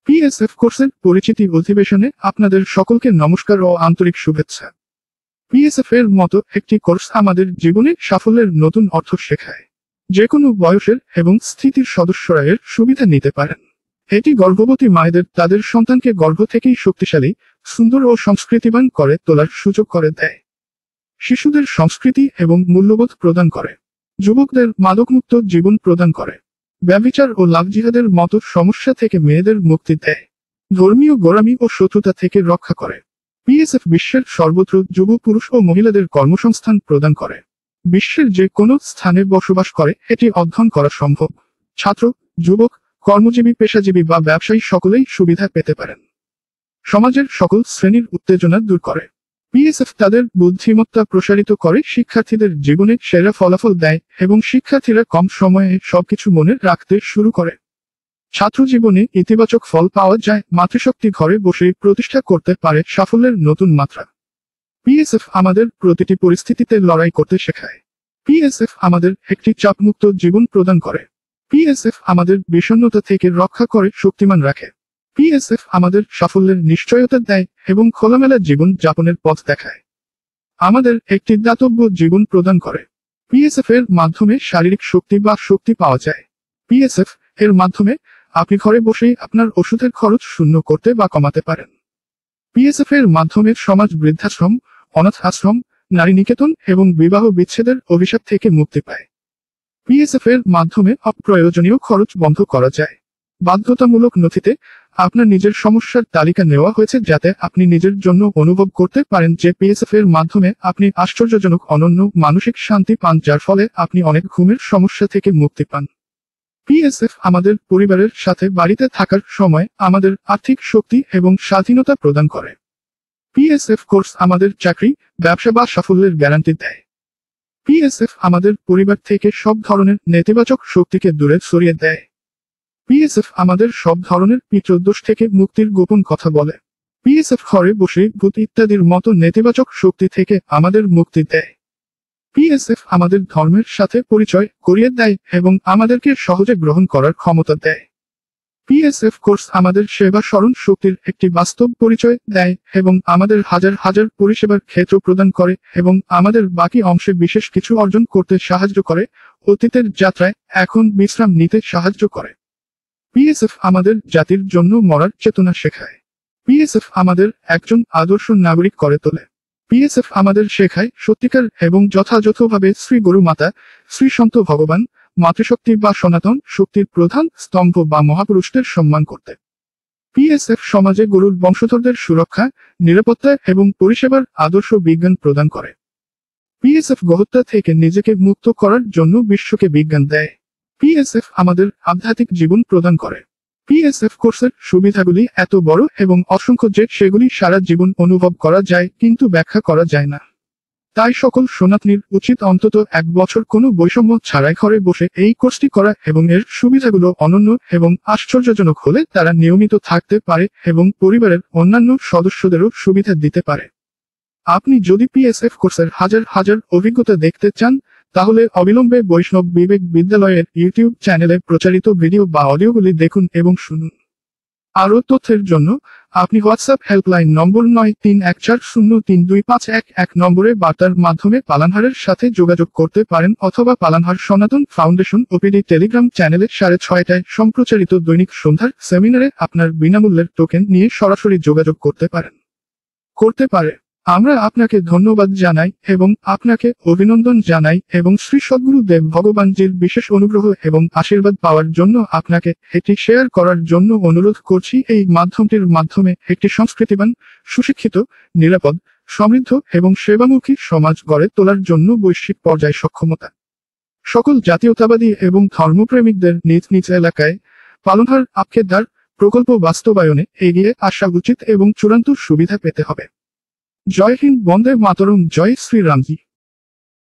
PSF কোর্সের পরিচিতি অধিবেশনে আপনাদের সকলকে নমস্কার ও আন্তরিক শুভেচ্ছা। পিএসএফ এর মতো একটি কোর্স আমাদের জীবনে সাফল্যের নতুন অর্থ শেখায়। যে কোনো বয়সের এবং স্থিতির সদস্যরা এর সুবিধা নিতে পারেন। এটি গর্ভবতী মায়েদের তাদের সন্তানকে গর্ভ থেকেই শক্তিশালী, সুন্দর ও সংস্কৃতিবান করে তোলার সুযোগ করে দেয়। শিশুদের সংস্কৃতি এবং মূল্যবোধ প্রদান করে। যুবকদের মাদকমুক্ত জীবন প্রদান করে। ব্যভিচার ও লাভ জিহাদের মতো সমস্যা থেকে মেয়েদের মুক্তি দেয়। ধর্মীয় গোঁড়ামি ও শত্রুতা থেকে রক্ষা করে। পিএসএফ বিশ্বের সর্বত্র যুব পুরুষ ও মহিলাদের কর্মসংস্থান প্রদান করে। বিশ্বের যে কোনো স্থানে বসবাস করে এটি অধ্যয়ন করা সম্ভব। ছাত্র, যুবক, কর্মজীবী, পেশাজীবী বা ব্যবসায়ী সকলেই সুবিধা পেতে পারেন। সমাজের সকল শ্রেণীর উত্তেজনা দূর করে। পিএসএফ তাদের বুদ্ধিমত্তা প্রসারিত করে, শিক্ষার্থীদের জীবনে সেরা ফলাফল দেয় এবং শিক্ষার্থীরা কম সময়ে সবকিছু মনে রাখতে শুরু করে। ছাত্র জীবনে ইতিবাচক ফল পাওয়া যায়, মাতৃশক্তি ঘরে বসেই প্রতিষ্ঠা করতে পারে সাফল্যের নতুন মাত্রা। পিএসএফ আমাদের প্রতিটি পরিস্থিতিতে লড়াই করতে শেখায়। পিএসএফ আমাদের একটি চাপমুক্ত জীবন প্রদান করে। পিএসএফ আমাদের বিষণ্ণতা থেকে রক্ষা করে শক্তিমান রাখে। পিএসএফ আমাদের সাফল্যের নিশ্চয়তা দেয় এবং খোলামেলা জীবন যাপনের পথ দেখায়। আমাদের একটি দাতব্য জীবন প্রদান করে। পিএসএফ এর মাধ্যমে শারীরিক শক্তি বা শক্তি পাওয়া যায়। পিএসএফ এর মাধ্যমে আপনি ঘরে বসেই আপনার ওষুধের খরচ শূন্য করতে বা কমাতে পারেন। পিএসএফ এর মাধ্যমে সমাজ বৃদ্ধাশ্রম, অনাথ আশ্রম, নারী নিকেতন এবং বিবাহ বিচ্ছেদের অভিশাপ থেকে মুক্তি পায়। পিএসএফ এর মাধ্যমে অপ্রয়োজনীয় খরচ বন্ধ করা যায়। বাধ্যতামূলক নথিতে আপনার নিজের সমস্যার তালিকা নেওয়া হয়েছে যাতে আপনি নিজের জন্য অনুভব করতে পারেন যে পিএসএফ এর মাধ্যমে আপনি আশ্চর্যজনক অনন্য মানসিক শান্তি পান, যার ফলে আপনি অনেক ঘুমের সমস্যা থেকে মুক্তি পান। পিএসএফ আমাদের পরিবারের সাথে বাড়িতে থাকার সময় আমাদের আর্থিক শক্তি এবং স্বাধীনতা প্রদান করে। পিএসএফ কোর্স আমাদের চাকরি, ব্যবসা বা সাফল্যের গ্যারান্টি দেয়। পিএসএফ আমাদের পরিবার থেকে সব ধরনের নেতিবাচক শক্তিকে দূরে সরিয়ে দেয়। পিএসএফ আমাদের সব ধরনের পিতৃদোষ থেকে মুক্তির গোপন কথা বলে। পিএসএফ ঘরে বসে ভূত ইত্যাদির মতো নেতিবাচক শক্তি থেকে আমাদের মুক্তি দেয়। পিএসএফ আমাদের ধর্মের সাথে পরিচয় করিয়ে দেয় এবং আমাদেরকে সহজে গ্রহণ করার ক্ষমতা দেয়। পিএসএফ কোর্স আমাদের সেবা স্মরণ শক্তির একটি বাস্তব পরিচয় দেয় এবং আমাদের হাজার হাজার পরিষেবার ক্ষেত্র প্রদান করে এবং আমাদের বাকি অংশে বিশেষ কিছু অর্জন করতে সাহায্য করে, অতীতের যাত্রায় এখন বিশ্রাম নিতে সাহায্য করে। পিএসএফ আমাদের জাতির জন্য মরার চেতনা শেখায়। পিএসএফ আমাদের একজন আদর্শ নাগরিক করে তোলে। পিএসএফ আমাদের শেখায় সত্যিকার এবং যথাযথভাবে শ্রী গরু মাতা, শ্রী সন্ত ভগবান, মাতৃশক্তি বা সনাতন শক্তির প্রধান স্তম্ভ বা মহাপুরুষদের সম্মান করতে। পিএসএফ সমাজে গরুর বংশধরদের সুরক্ষা, নিরাপত্তা এবং পরিষেবার আদর্শ বিজ্ঞান প্রদান করে। পিএসএফ গোহত্যা থেকে নিজেকে মুক্ত করার জন্য বিশ্বকে বিজ্ঞান দেয়। পিএসএফ আমাদের আধ্যাত্মিক জীবন প্রদান করে। পিএসএফ কোর্সের সুবিধাগুলি এত বড় এবং অসংখ্য যে সেগুলি সারা জীবন অনুভব করা যায় কিন্তু ব্যাখ্যা করা যায় না। তাই সকল সনাতনীর উচিত অন্তত 1 বছর কোনো বৈষম্য ছাড়াই ঘরে বসে এই কোর্সটি করা এবং এর সুবিধাগুলো অনন্য এবং আশ্চর্যজনক হলে তারা নিয়মিত থাকতে পারে এবং পরিবারের অন্যান্য সদস্যদেরও সুবিধা দিতে পারে। আপনি যদি পিএসএফ কোর্সের হাজার হাজার অভিজ্ঞতা দেখতে চান তাহলে অবিলম্বে বৈষ্ণব বিবেক বিদ্যালয়ের ইউটিউব চ্যানেলে প্রচারিত ভিডিও বা অডিওগুলি দেখুন এবং শুনুন। আরও তথ্যের জন্য আপনি হোয়াটসঅ্যাপ হেল্পলাইন নম্বর 9314032511 নম্বরে বার্তার মাধ্যমে পালানহারের সাথে যোগাযোগ করতে পারেন অথবা পালানহার সনাতন ফাউন্ডেশন ওপিডি টেলিগ্রাম চ্যানেলে 6:30টায় সম্প্রচারিত দৈনিক সন্ধ্যার সেমিনারে আপনার বিনামূল্যের টোকেন নিয়ে সরাসরি যোগাযোগ করতে পারে। আমরা আপনাকে ধন্যবাদ জানাই এবং আপনাকে অভিনন্দন জানাই এবং শ্রী সদ্গুরুদেব ভগবানজির বিশেষ অনুগ্রহ এবং আশীর্বাদ পাওয়ার জন্য আপনাকে এটি শেয়ার করার জন্য অনুরোধ করছি। এই মাধ্যমটির মাধ্যমে একটি সংস্কৃতিবান, সুশিক্ষিত, নিরাপদ, সমৃদ্ধ এবং সেবামুখী সমাজ গড়ে তোলার জন্য বৈশ্বিক পর্যায়ে সক্ষমতা সকল জাতীয়তাবাদী এবং ধর্মপ্রেমিকদের নিজ নিজ এলাকায় পালনহার আপকেদার প্রকল্প বাস্তবায়নে এগিয়ে আসা উচিত এবং চূড়ান্ত সুবিধা পেতে হবে। জয় হিন্দ, বন্দে মাতরম, জয় শ্রী রামজি।